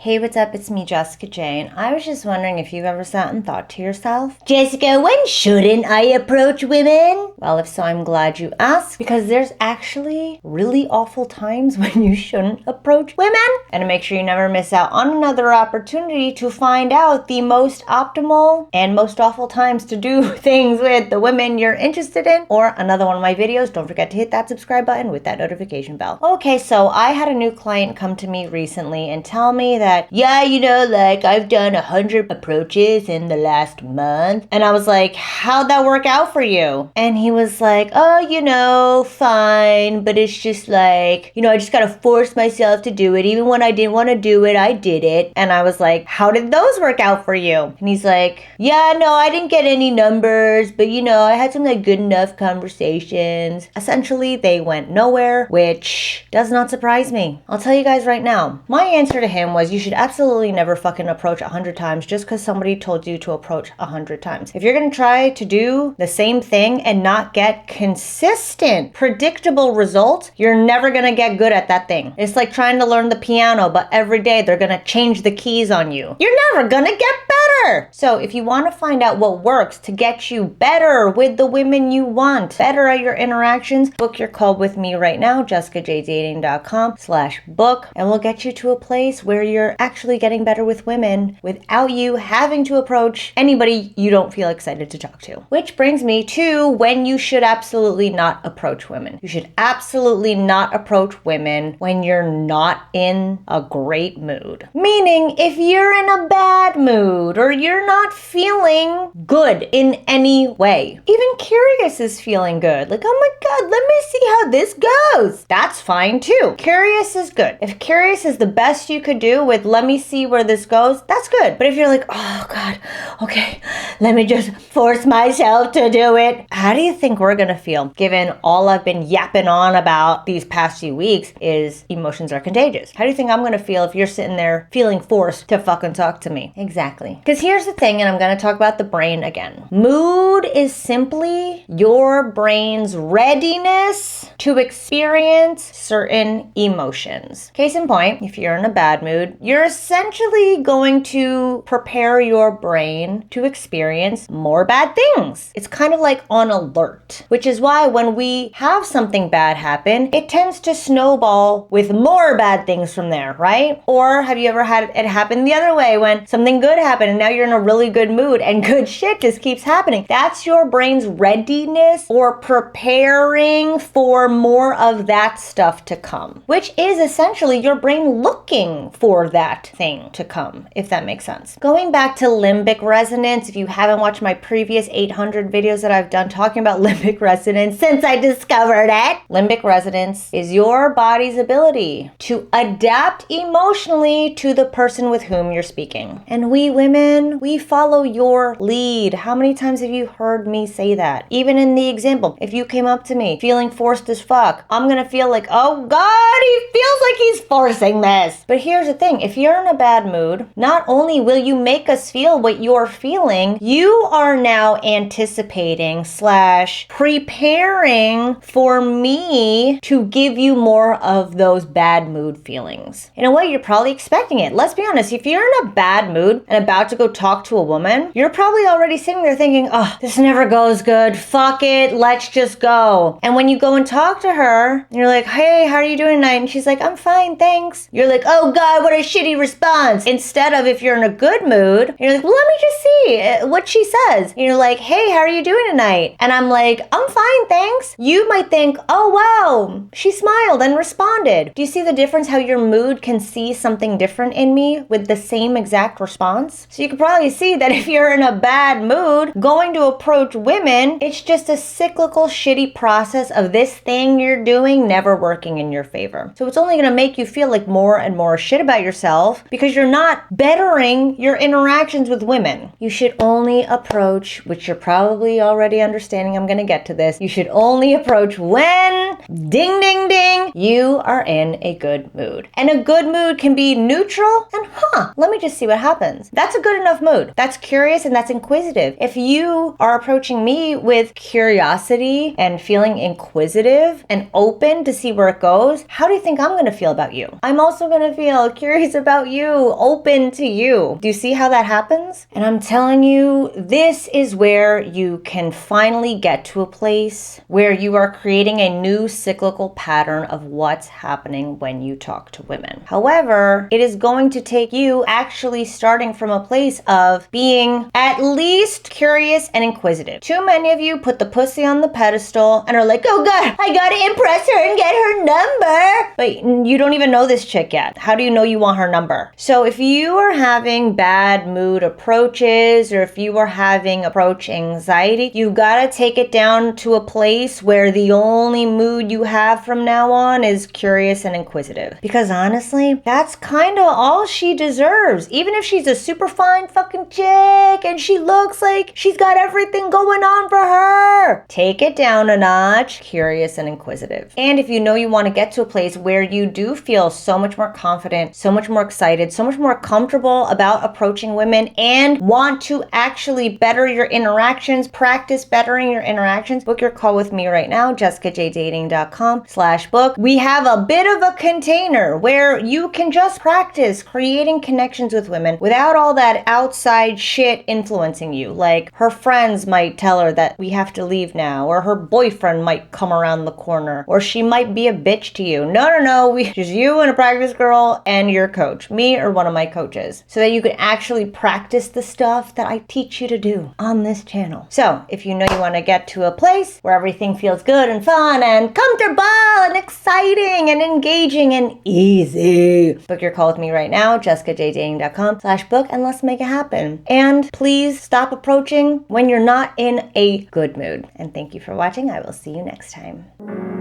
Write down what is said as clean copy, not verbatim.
Hey, what's up? It's me, Jessica J, and I was just wondering if you've ever sat and thought to yourself, Jessica, when shouldn't I approach women? Well, if so, I'm glad you asked, because there's actually really awful times when you shouldn't approach women. And to make sure you never miss out on another opportunity to find out the most optimal and most awful times to do things with the women you're interested in, or another one of my videos, don't forget to hit that subscribe button with that notification bell. Okay, so I had a new client come to me recently and tell me that, yeah, I've done 100 approaches in the last month. And I was like, how'd that work out for you? And he was like, oh, fine, but it's just like, I just gotta force myself to do it. Even when I didn't want to do it, I did it. And I was like, how did those work out for you? And he's like, yeah, no, I didn't get any numbers, but I had some good enough conversations. Essentially, they went nowhere, which does not surprise me. I'll tell you guys right now, my answer to him was, you should absolutely never fucking approach 100 times just because somebody told you to approach 100 times. If you're gonna try to do the same thing and not get consistent, predictable results, you're never gonna get good at that thing. It's like trying to learn the piano, but every day they're gonna change the keys on you. You're never gonna get better. So if you want to find out what works to get you better with the women you want, better at your interactions, book your call with me right now, jessicajdating.com/book, and we'll get you to a place where you're actually getting better with women without you having to approach anybody you don't feel excited to talk to. Which brings me to when you should absolutely not approach women. You should absolutely not approach women when you're not in a great mood. Meaning, if you're in a bad mood or you're not feeling good in any way. Even curious is feeling good. Like, oh my God, let me see how this goes. That's fine too. Curious is good. If curious is the best you could do with let me see where this goes, that's good. But if you're like, oh God, okay, let me just force myself to do it. How do you think we're gonna feel? Given all I've been yapping on about these past few weeks is emotions are contagious. How do you think I'm gonna feel if you're sitting there feeling forced to fucking talk to me? Exactly. Because here's the thing, and I'm gonna talk about the brain again. Mood is simply your brain's readiness to experience certain emotions. Case in point, if you're in a bad mood, you're essentially going to prepare your brain to experience more bad things. It's kind of like on alert, which is why when we have something bad happen, it tends to snowball with more bad things from there, right? Or have you ever had it happen the other way when something good happened and now you're in a really good mood and good shit just keeps happening? That's your brain's readiness or preparing for more of that stuff to come, which is essentially your brain looking for that thing to come, if that makes sense. Going back to limbic resonance, if you haven't watched my previous 800 videos that I've done talking about limbic resonance since I discovered it, limbic resonance is your body's ability to adapt emotionally to the person with whom you're speaking. And we women, we follow your lead. How many times have you heard me say that? Even in the example, if you came up to me feeling forced as fuck, I'm gonna feel like, oh God, he feels like he's forcing this. But here's the thing, if you're in a bad mood, not only will you make us feel what you're feeling, you are now anticipating / preparing for me to give you more of those bad mood feelings. In a way, you're probably expecting it. Let's be honest, if you're in a bad mood and about to go talk to a woman, you're probably already sitting there thinking, oh, this never goes good. Fuck it, let's just go. And when you go and talk to her, and you're like, hey, how are you doing tonight? And she's like, I'm fine, thanks. You're like, oh God, what a shitty response. Instead of, if you're in a good mood, you're like, well, let me just see what she says. And you're like, hey, how are you doing tonight? And I'm like, I'm fine, thanks. You might think, oh wow, she smiled and responded. Do you see the difference how your mood can see something different in me with the same exact response? So you can probably see that if you're in a bad mood, going to approach women, it's just a cyclical shitty process of this thing you're doing never working in your favor. So it's only going to make you feel like more and more shit about yourself because you're not bettering your interactions with women. You should only approach, which you're probably already understanding, I'm going to get to this, you should only approach when, ding ding ding, you are in a good mood. And a good mood can be neutral and let me just see what happens. That's a good enough mood. That's curious and that's inquisitive. If you are approaching me with curiosity and feeling inquisitive and open to see where it goes, how do you think I'm going to feel about you? I'm also going to feel curious about you, open to you. Do you see how that happens? And I'm telling you, this is where you can finally get to a place where you are creating a new cyclical pattern of what's happening when you talk to women. However, it is going to take you actually starting from a place of being at least curious and inquisitive. Too many of you put the pussy on the pedestal and are like, oh God, I gotta impress her and get her number. But you don't even know this chick yet. How do you know you want her number? So if you are having bad mood approaches, or if you are having approach anxiety, you've got to take it down to a place where the only mood you have from now on is curious and inquisitive. Because honestly, that's kind of all she deserves. Even if she's a super fine fucking chick and she looks like she's got everything going on for her, take it down a notch, curious and inquisitive. And if you know you want to get to a place where you do feel so much more confident, so much more excited, so much more comfortable about approaching women, and want to actually better your interactions, practice bettering your interactions, book your call with me right now, jessicajdating.com/book. We have a bit of a container where you can just practice creating connections with women without all that outside shit influencing you. Like her friends might tell her that we have to leave now, or her boyfriend might come around the corner, or she might be a bitch to you. No, just you and a practice girl and your coach, me or one of my coaches, so that you can actually practice the stuff that I teach you to do on this channel. So if you know you want to get to a place where everything feels good and fun and comfortable and exciting and engaging and easy, book your call with me right now, jessicajdating.com/book, and let's make it happen. And please stop approaching when you're not in a good mood. And thank you for watching. I will see you next time.